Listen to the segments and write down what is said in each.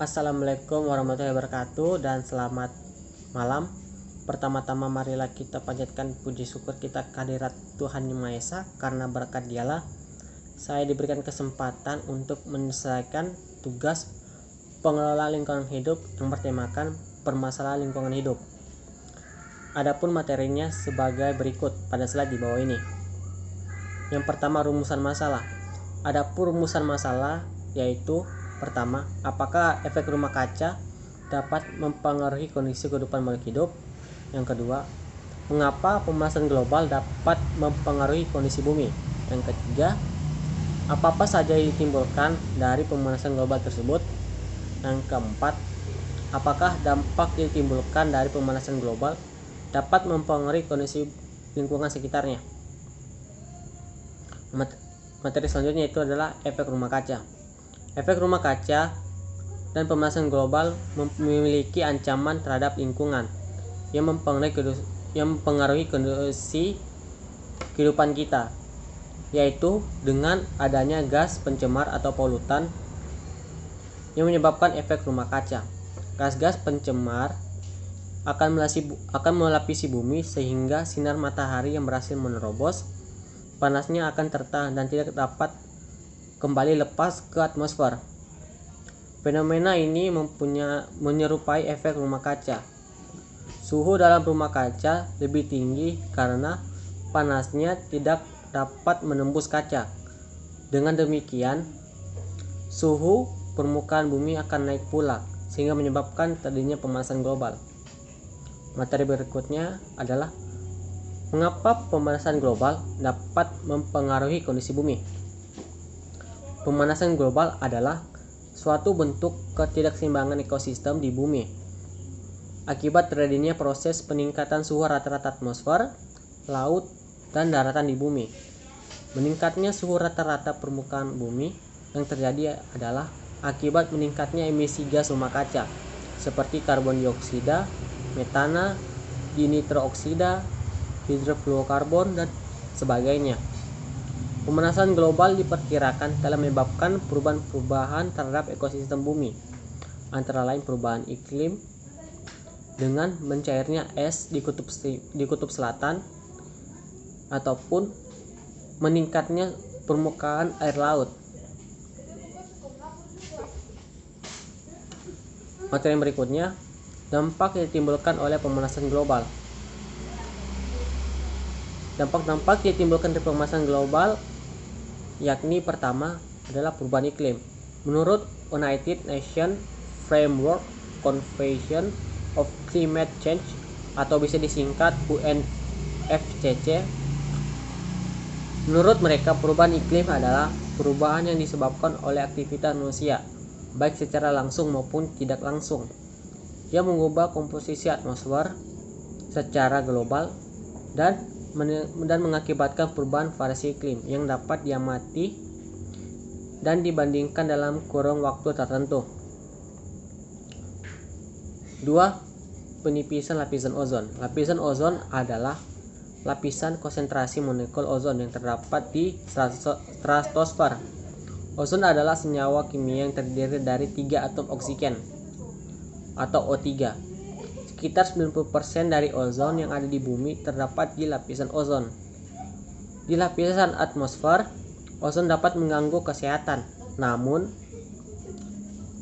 Assalamualaikum warahmatullahi wabarakatuh dan selamat malam. Pertama-tama marilah kita panjatkan puji syukur kita kehadirat Tuhan Yang Maha Esa, karena berkat Dialah saya diberikan kesempatan untuk menyelesaikan tugas pengelola lingkungan hidup yang bertemakan permasalahan lingkungan hidup. Adapun materinya sebagai berikut pada slide di bawah ini. Yang pertama, rumusan masalah. Adapun rumusan masalah yaitu pertama, apakah efek rumah kaca dapat mempengaruhi kondisi kehidupan makhluk hidup? Yang kedua, mengapa pemanasan global dapat mempengaruhi kondisi bumi? Yang ketiga, apa saja yang ditimbulkan dari pemanasan global tersebut? Yang keempat, apakah dampak yang ditimbulkan dari pemanasan global dapat mempengaruhi kondisi lingkungan sekitarnya? Materi selanjutnya itu adalah efek rumah kaca. Efek rumah kaca dan pemanasan global memiliki ancaman terhadap lingkungan yang mempengaruhi kondisi kehidupan kita, yaitu dengan adanya gas pencemar atau polutan yang menyebabkan efek rumah kaca. Gas-gas pencemar akan melapisi bumi sehingga sinar matahari yang berhasil menerobos panasnya akan tertahan dan tidak dapat kembali lepas ke atmosfer. Fenomena ini menyerupai efek rumah kaca. Suhu dalam rumah kaca lebih tinggi karena panasnya tidak dapat menembus kaca. Dengan demikian, suhu permukaan bumi akan naik pula, sehingga menyebabkan terjadinya pemanasan global. Materi berikutnya adalah mengapa pemanasan global dapat mempengaruhi kondisi bumi. Pemanasan global adalah suatu bentuk ketidakseimbangan ekosistem di bumi akibat terjadinya proses peningkatan suhu rata-rata atmosfer, laut, dan daratan di bumi. Meningkatnya suhu rata-rata permukaan bumi yang terjadi adalah akibat meningkatnya emisi gas rumah kaca seperti karbon dioksida, metana, dinitrooksida, hidrofluorokarbon, dan sebagainya. Pemanasan global diperkirakan telah menyebabkan perubahan-perubahan terhadap ekosistem bumi, antara lain perubahan iklim dengan mencairnya es di kutub selatan ataupun meningkatnya permukaan air laut. Materi yang berikutnya, dampak yang ditimbulkan oleh pemanasan global. Dampak-dampak yang ditimbulkan dari pemanasan global yakni pertama adalah perubahan iklim. Menurut United Nations Framework Convention of Climate Change atau bisa disingkat UNFCCC, menurut mereka perubahan iklim adalah perubahan yang disebabkan oleh aktivitas manusia, baik secara langsung maupun tidak langsung, yang mengubah komposisi atmosfer secara global dan mengakibatkan perubahan variasi iklim yang dapat diamati dan dibandingkan dalam kurun waktu tertentu. 2. Penipisan lapisan ozon. Lapisan ozon adalah lapisan konsentrasi molekul ozon yang terdapat di stratosfer. Ozon adalah senyawa kimia yang terdiri dari 3 atom oksigen atau O3. Sekitar 90% dari ozon yang ada di bumi terdapat di lapisan ozon. Di lapisan atmosfer, ozon dapat mengganggu kesehatan. Namun,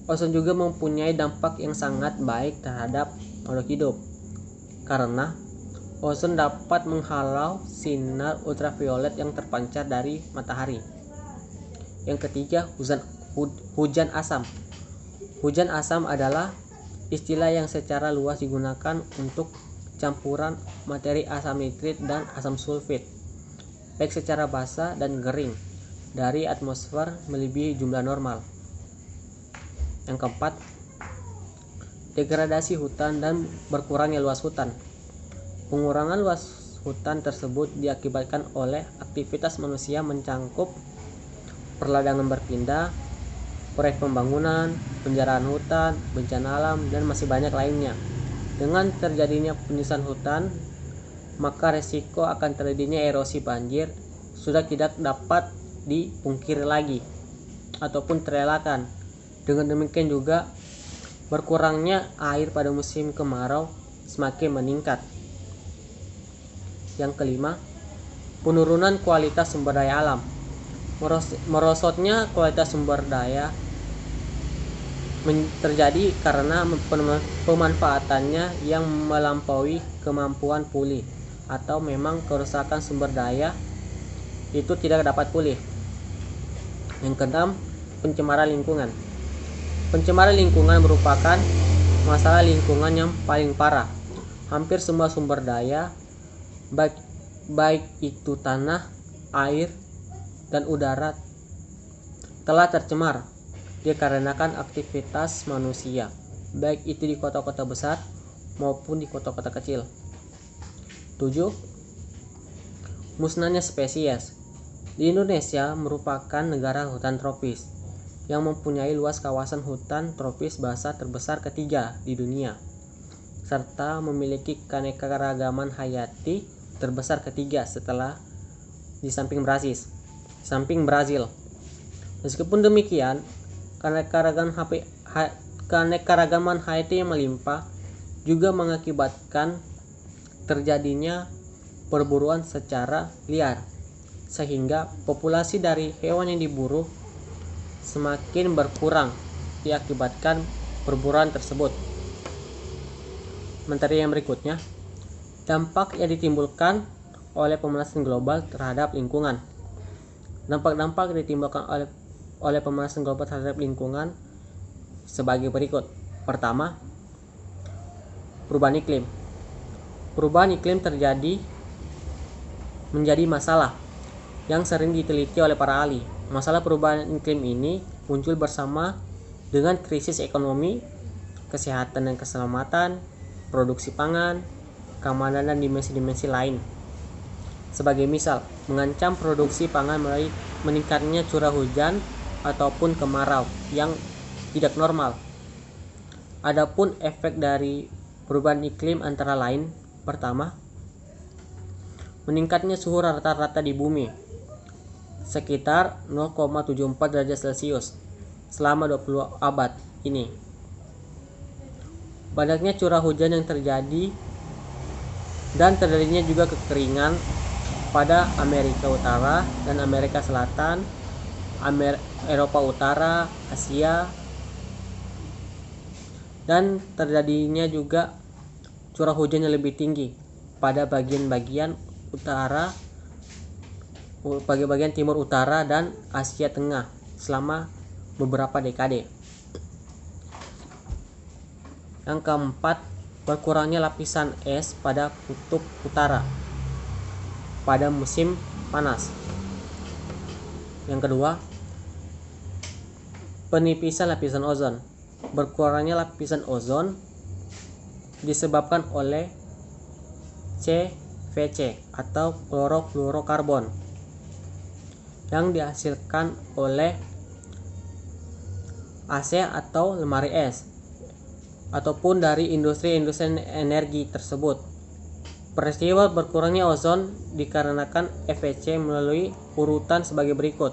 ozon juga mempunyai dampak yang sangat baik terhadap makhluk hidup, karena ozon dapat menghalau sinar ultraviolet yang terpancar dari matahari. Yang ketiga, hujan asam. Hujan asam adalah istilah yang secara luas digunakan untuk campuran materi asam nitrit dan asam sulfit, baik secara basah dan kering, dari atmosfer melebihi jumlah normal. Yang keempat, degradasi hutan dan berkurangnya luas hutan. Pengurangan luas hutan tersebut diakibatkan oleh aktivitas manusia mencangkup perladangan berpindah, proyek pembangunan, penjarahan hutan, bencana alam, dan masih banyak lainnya. Dengan terjadinya penisahan hutan, maka resiko akan terjadinya erosi banjir sudah tidak dapat dipungkiri lagi ataupun terelakkan. Dengan demikian juga Berkurangnya air pada musim kemarau semakin meningkat. Yang kelima, penurunan kualitas sumber daya alam. Merosotnya kualitas sumber daya terjadi karena pemanfaatannya yang melampaui kemampuan pulih, atau memang kerusakan sumber daya itu tidak dapat pulih. Yang keenam, pencemaran lingkungan. Pencemaran lingkungan merupakan masalah lingkungan yang paling parah. Hampir semua sumber daya, baik itu tanah, air, dan udara, telah tercemar dikarenakan aktivitas manusia, baik itu di kota-kota besar maupun di kota-kota kecil. 7. Musnahnya spesies. Di Indonesia merupakan negara hutan tropis yang mempunyai luas kawasan hutan tropis basah terbesar ketiga di dunia, serta memiliki keanekaragaman hayati terbesar ketiga setelah di samping Brazil. Meskipun demikian, keanekaragaman hayati yang melimpah juga mengakibatkan terjadinya perburuan secara liar, sehingga populasi dari hewan yang diburu semakin berkurang diakibatkan perburuan tersebut. Materi yang berikutnya, dampak yang ditimbulkan oleh pemanasan global terhadap lingkungan. Dampak-dampak yang ditimbulkan oleh pemanasan global terhadap lingkungan sebagai berikut. Pertama, perubahan iklim. Perubahan iklim menjadi masalah yang sering diteliti oleh para ahli. Masalah perubahan iklim ini muncul bersama dengan krisis ekonomi, kesehatan dan keselamatan, produksi pangan, keamanan dan dimensi-dimensi lain. Sebagai misal, mengancam produksi pangan melalui meningkatnya curah hujan ataupun kemarau yang tidak normal. Adapun efek dari perubahan iklim antara lain, pertama, meningkatnya suhu rata-rata di bumi sekitar 0,74 derajat Celcius selama 20 abad ini. Banyaknya curah hujan yang terjadi dan terjadinya juga kekeringan pada Amerika Utara dan Amerika Selatan, Eropa Utara, Asia, dan terjadinya juga curah hujan yang lebih tinggi pada bagian timur utara dan Asia Tengah selama beberapa dekade. Yang keempat, berkurangnya lapisan es pada kutub utara pada musim panas. Yang kedua, penipisan lapisan ozon. Berkurangnya lapisan ozon disebabkan oleh CFC atau klorofluorokarbon yang dihasilkan oleh AC atau lemari es ataupun dari industri-industri energi tersebut. Peristiwa berkurangnya ozon dikarenakan FVC melalui urutan sebagai berikut.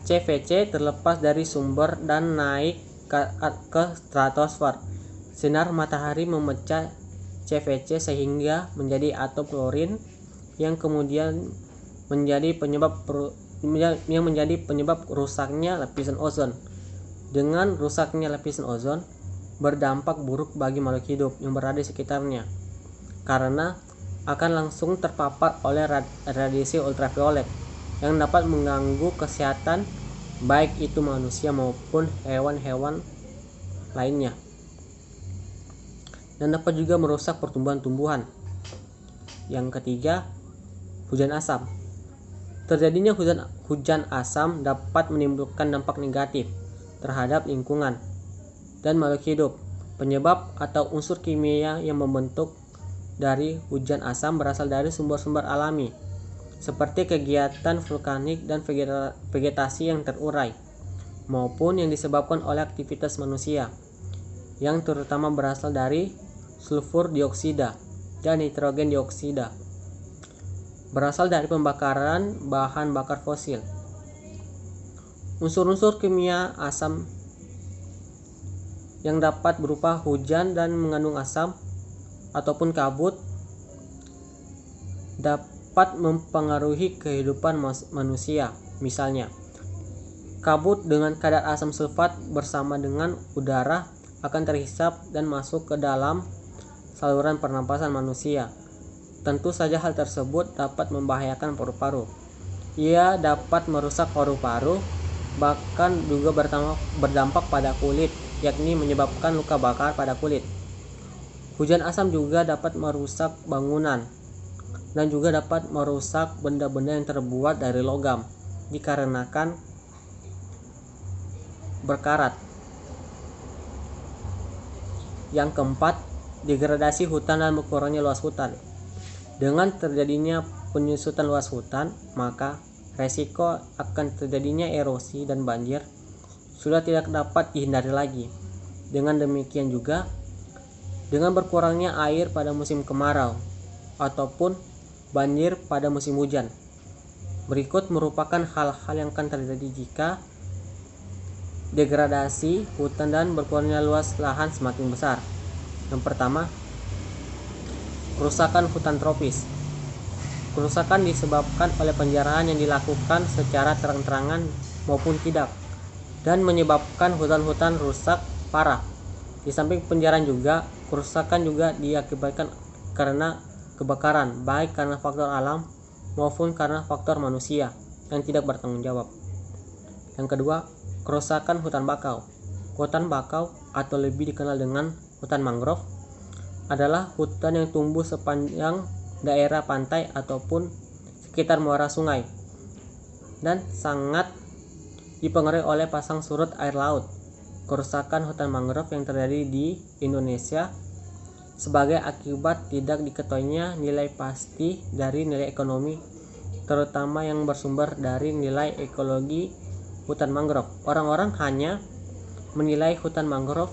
CVC terlepas dari sumber dan naik ke stratosfer. Sinar matahari memecah CVC sehingga menjadi atom klorin yang kemudian menjadi penyebab rusaknya lapisan ozon. Dengan rusaknya lapisan ozon berdampak buruk bagi makhluk hidup yang berada di sekitarnya, karena akan langsung terpapar oleh radiasi ultraviolet yang dapat mengganggu kesehatan baik itu manusia maupun hewan-hewan lainnya, dan dapat juga merusak pertumbuhan-tumbuhan. Yang ketiga, hujan asam. Terjadinya hujan asam dapat menimbulkan dampak negatif terhadap lingkungan dan makhluk hidup. Penyebab atau unsur kimia yang membentuk dari hujan asam berasal dari sumber-sumber alami seperti kegiatan vulkanik dan vegetasi yang terurai, maupun yang disebabkan oleh aktivitas manusia yang terutama berasal dari sulfur dioksida dan nitrogen dioksida, berasal dari pembakaran bahan bakar fosil. Unsur-unsur kimia asam yang dapat berupa hujan dan mengandung asam ataupun kabut dapat mempengaruhi kehidupan manusia. Misalnya, kabut dengan kadar asam sulfat bersama dengan udara akan terhisap dan masuk ke dalam saluran pernapasan manusia. Tentu saja hal tersebut dapat membahayakan paru-paru. Ia dapat merusak paru-paru, bahkan juga berdampak pada kulit, yakni menyebabkan luka bakar pada kulit. Hujan asam juga dapat merusak bangunan dan juga dapat merusak benda-benda yang terbuat dari logam dikarenakan berkarat. Yang keempat, degradasi hutan dan berkurangnya luas hutan. Dengan terjadinya penyusutan luas hutan, maka resiko akan terjadinya erosi dan banjir sudah tidak dapat dihindari lagi. Dengan demikian juga, dengan berkurangnya air pada musim kemarau ataupun banjir pada musim hujan. Berikut merupakan hal-hal yang akan terjadi jika degradasi hutan dan berkurangnya luas lahan semakin besar. Yang pertama, kerusakan hutan tropis. Kerusakan disebabkan oleh penjarahan yang dilakukan secara terang-terangan maupun tidak, dan menyebabkan hutan-hutan rusak parah. Di samping penjarahan juga, kerusakan juga diakibatkan karena kebakaran, baik karena faktor alam maupun karena faktor manusia yang tidak bertanggung jawab. Yang kedua, kerusakan hutan bakau. Hutan bakau atau lebih dikenal dengan hutan mangrove adalah hutan yang tumbuh sepanjang daerah pantai ataupun sekitar muara sungai dan sangat dipengaruhi oleh pasang surut air laut. Kerusakan hutan mangrove yang terjadi di Indonesia sebagai akibat tidak diketahuinya nilai pasti dari nilai ekonomi, terutama yang bersumber dari nilai ekologi hutan mangrove. Orang-orang hanya menilai hutan mangrove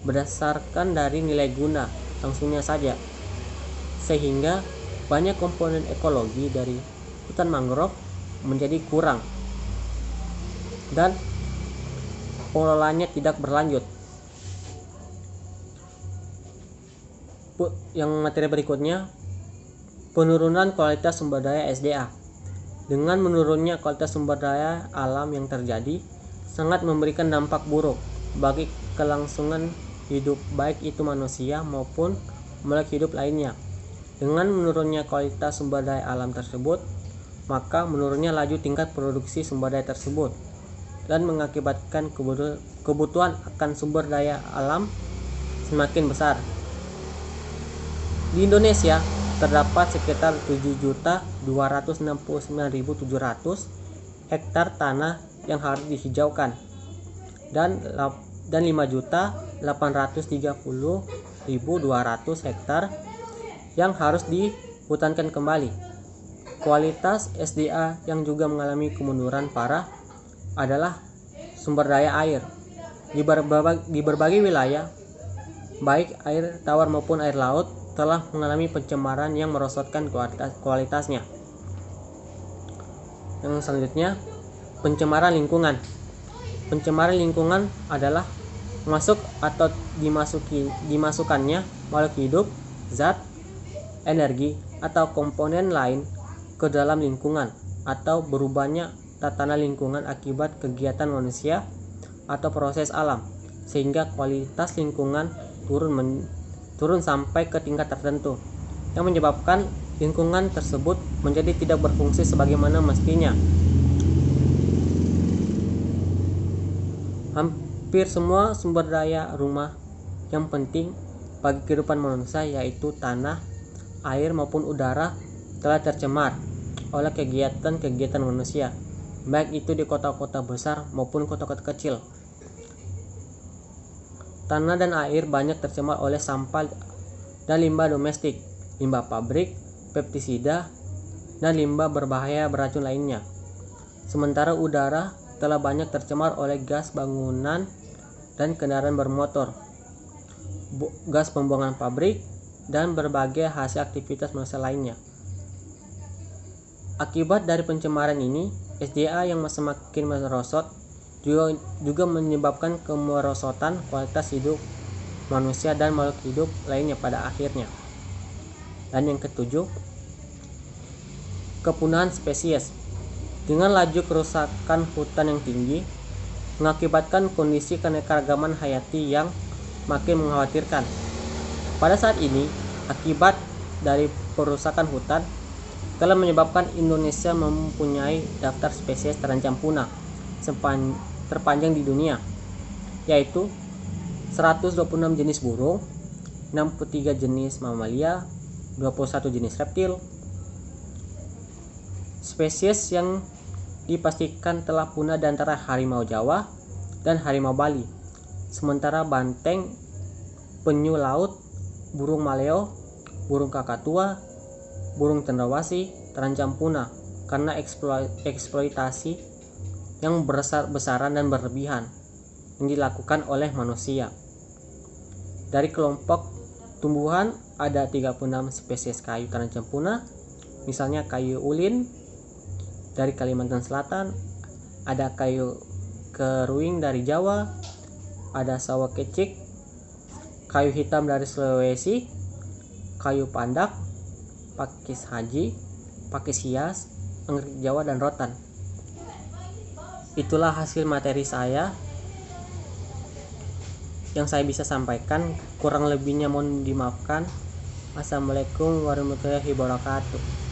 berdasarkan dari nilai guna langsungnya saja, sehingga banyak komponen ekologi dari hutan mangrove menjadi kurang dan pengelolaannya tidak berlanjut. Yang materi berikutnya, penurunan kualitas sumber daya SDA. Dengan menurunnya kualitas sumber daya alam yang terjadi, sangat memberikan dampak buruk bagi kelangsungan hidup, baik itu manusia maupun makhluk hidup lainnya. Dengan menurunnya kualitas sumber daya alam tersebut, maka menurunnya laju tingkat produksi sumber daya tersebut dan mengakibatkan kebutuhan akan sumber daya alam semakin besar. Di Indonesia terdapat sekitar 7.269.700 hektar tanah yang harus dihijaukan dan 5.830.200 hektar yang harus dihutankan kembali. Kualitas SDA yang juga mengalami kemunduran parah adalah sumber daya air. Di berbagai wilayah, baik air tawar maupun air laut, telah mengalami pencemaran yang merosotkan kualitasnya. Yang selanjutnya, pencemaran lingkungan. Pencemaran lingkungan adalah masuk atau dimasukkannya makhluk hidup, zat, energi, atau komponen lain ke dalam lingkungan, atau berubahnya tatanan lingkungan akibat kegiatan manusia atau proses alam, sehingga kualitas lingkungan turun sampai ke tingkat tertentu yang menyebabkan lingkungan tersebut menjadi tidak berfungsi sebagaimana mestinya. Hampir semua sumber daya rumah yang penting bagi kehidupan manusia, yaitu tanah, air maupun udara, telah tercemar oleh kegiatan manusia, baik itu di kota-kota besar maupun kota-kota kecil. Tanah dan air banyak tercemar oleh sampah dan limbah domestik, limbah pabrik, pestisida, dan limbah berbahaya beracun lainnya. Sementara udara telah banyak tercemar oleh gas bangunan dan kendaraan bermotor, gas pembuangan pabrik, dan berbagai hasil aktivitas manusia lainnya. Akibat dari pencemaran ini, SDA yang semakin merosot juga menyebabkan kemerosotan kualitas hidup manusia dan makhluk hidup lainnya pada akhirnya. Dan yang ketujuh, kepunahan spesies. Dengan laju kerusakan hutan yang tinggi mengakibatkan kondisi keanekaragaman hayati yang makin mengkhawatirkan. Pada saat ini, akibat dari perusakan hutan telah menyebabkan Indonesia mempunyai daftar spesies terancam punah terpanjang di dunia, yaitu 126 jenis burung, 63 jenis mamalia, 21 jenis reptil. Spesies yang dipastikan telah punah di antara harimau Jawa dan harimau Bali. Sementara banteng, penyu laut, burung maleo, burung kakatua, burung cendrawasih terancam punah karena eksploitasi yang besar-besaran dan berlebihan yang dilakukan oleh manusia. Dari kelompok tumbuhan ada 36 spesies kayu terancam punah, misalnya kayu ulin dari Kalimantan Selatan, ada kayu keruing dari Jawa, ada sawo kecik, kayu hitam dari Sulawesi, kayu pandak, pakis haji, pakis hias, anggrek Jawa, dan rotan. Itulah hasil materi saya yang saya bisa sampaikan. Kurang lebihnya mohon dimaafkan. Assalamualaikum warahmatullahi wabarakatuh.